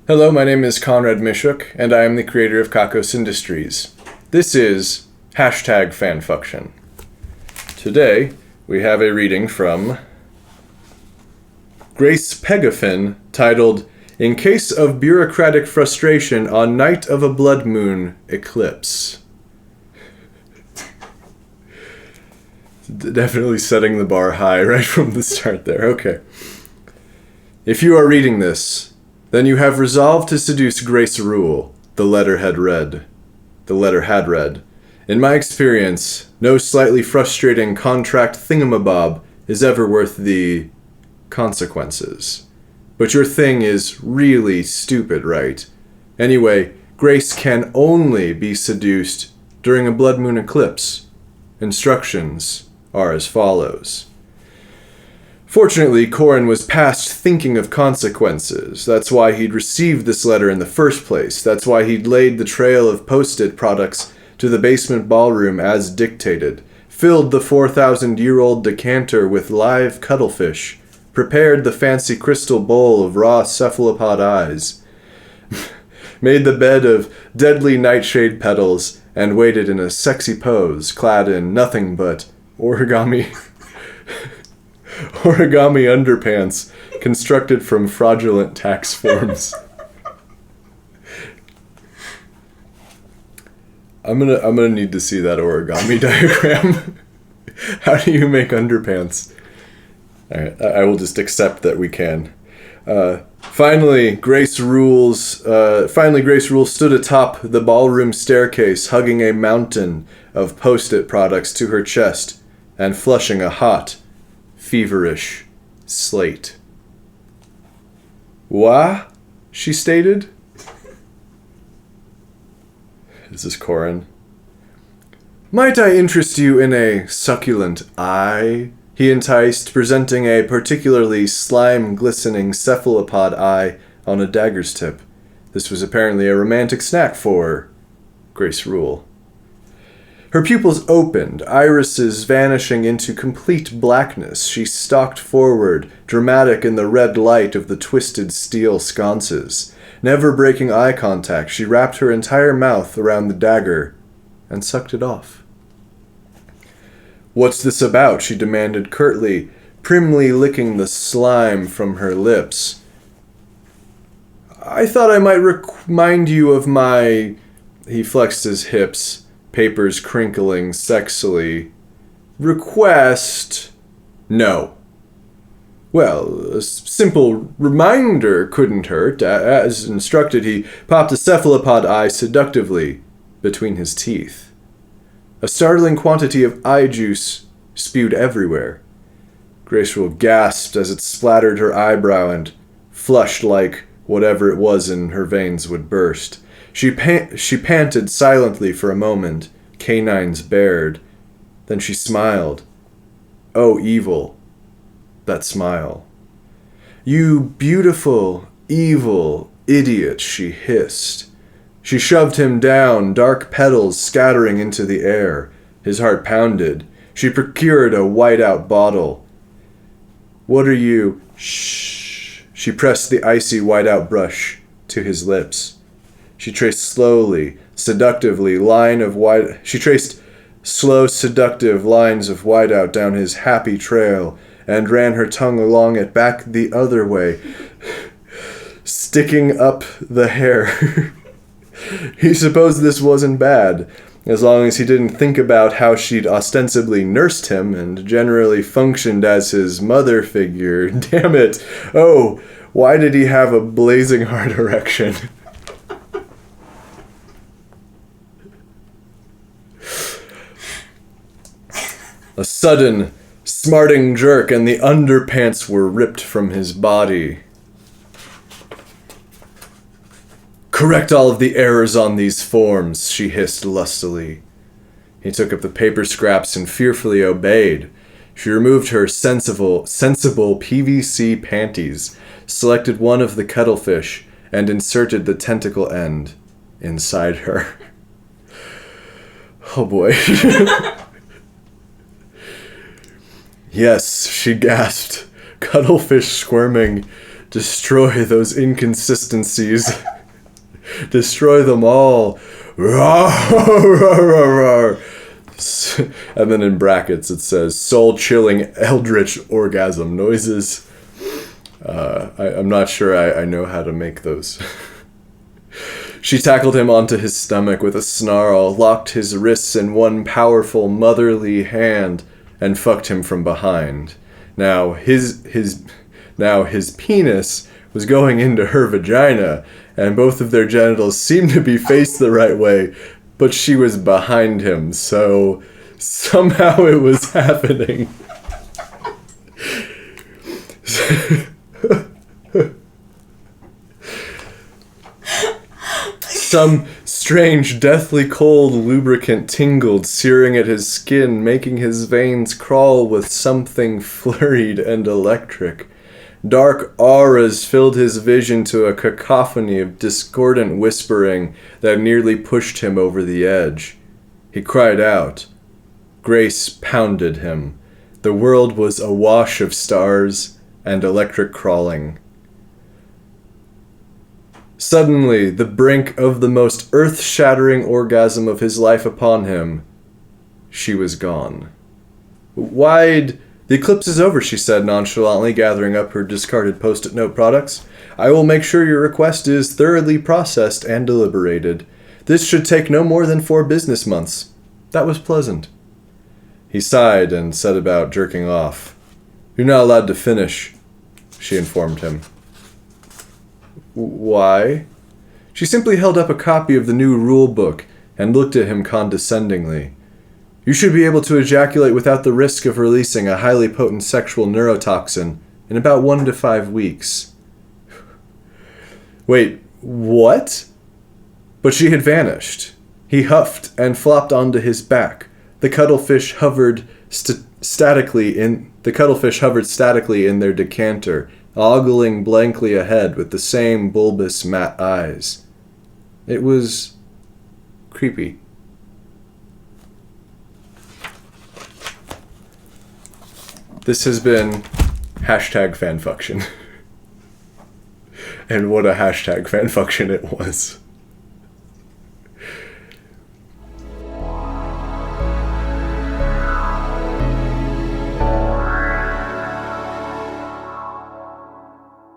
Hello, my name is Conrad Miszuk, and I am the creator of Kakos Industries. This is #FanFucktion. Today, we have a reading from Grace Pegafin titled, "In Case of Bureaucratic Frustration on Night of a Blood Moon Eclipse." Definitely setting the bar high right from the start there. Okay. If you are reading this, then you have resolved to seduce Grace Rule, the letter had read. In my experience, no slightly frustrating contract thingamabob is ever worth the consequences. But your thing is really stupid, right? Anyway, Grace can only be seduced during a blood moon eclipse. Instructions are as follows. Fortunately, Corin was past thinking of consequences. That's why he'd received this letter in the first place. That's why he'd laid the trail of Post-it products to the basement ballroom as dictated, filled the 4,000-year-old decanter with live cuttlefish, prepared the fancy crystal bowl of raw cephalopod eyes, made the bed of deadly nightshade petals, and waited in a sexy pose, clad in nothing but origami underpants constructed from fraudulent tax forms. I'm gonna need to see that origami diagram. How do you make underpants? All right, I will just accept that we can. Finally, Grace Rule stood atop the ballroom staircase, hugging a mountain of Post-it products to her chest and flushing a hot, feverish slate. "Wah?" she stated. This is Corin. "Might I interest you in a succulent eye?" he enticed, presenting a particularly slime-glistening cephalopod eye on a dagger's tip. This was apparently a romantic snack for Grace Rule. Her pupils opened, irises vanishing into complete blackness. She stalked forward, dramatic in the red light of the twisted steel sconces. Never breaking eye contact, she wrapped her entire mouth around the dagger and sucked it off. "What's this about?" she demanded curtly, primly licking the slime from her lips. "I thought I might remind you of my..." He flexed his hips, papers crinkling sexily. "Request..." "No." "Well, a simple reminder couldn't hurt." As instructed, he popped a cephalopod eye seductively between his teeth. A startling quantity of eye juice spewed everywhere. Grace Rule gasped as it splattered her eyebrow and flushed like whatever it was in her veins would burst. She panted silently for a moment, canines bared. Then she smiled. Oh, evil, that smile. "You beautiful, evil idiot," she hissed. She shoved him down, dark petals scattering into the air. His heart pounded. She procured a white-out bottle. "What are you..." "Shh." She pressed the icy white-out brush to his lips. She traced slow, seductive lines of whiteout down his happy trail and ran her tongue along it back the other way, sticking up the hair. He supposed this wasn't bad, as long as he didn't think about how she'd ostensibly nursed him and generally functioned as his mother figure. Damn it. Oh, why did he have a blazing heart erection? A sudden, smarting jerk, and the underpants were ripped from his body. "Correct all of the errors on these forms," she hissed lustily. He took up the paper scraps and fearfully obeyed. She removed her sensible PVC panties, selected one of the cuttlefish, and inserted the tentacle end inside her. Oh boy. Yes, she gasped, cuttlefish squirming Destroy those inconsistencies. Destroy them all. And then in brackets it says, soul-chilling eldritch orgasm noises. I'm not sure I know how to make those. She tackled him onto his stomach with a snarl, locked his wrists in one powerful motherly hand, and fucked him from behind. Now his penis was going into her vagina, and both of their genitals seemed to be faced the right way, but she was behind him, so somehow it was happening. Some strange, deathly cold lubricant tingled, searing at his skin, making his veins crawl with something flurried and electric. Dark auras filled his vision to a cacophony of discordant whispering that nearly pushed him over the edge. He cried out. Grace pounded him. The world was awash of stars and electric crawling. Suddenly, the brink of the most earth-shattering orgasm of his life upon him, she was gone. The eclipse is over, she said nonchalantly, gathering up her discarded post-it note products. I will make sure your request is thoroughly processed and deliberated. This should take no more than 4 business months. That was pleasant. He sighed and set about jerking off. You're not allowed to finish, she informed him. Why? She simply held up a copy of the new rule book and looked at him condescendingly. You should be able to ejaculate without the risk of releasing a highly potent sexual neurotoxin in about 1 to 5 weeks. Wait, what? But she had vanished. He huffed and flopped onto his back. The cuttlefish hovered statically in their decanter, ogling blankly ahead with the same bulbous matte eyes. It was creepy. This has been #FanFucktion. And what a #FanFucktion it was.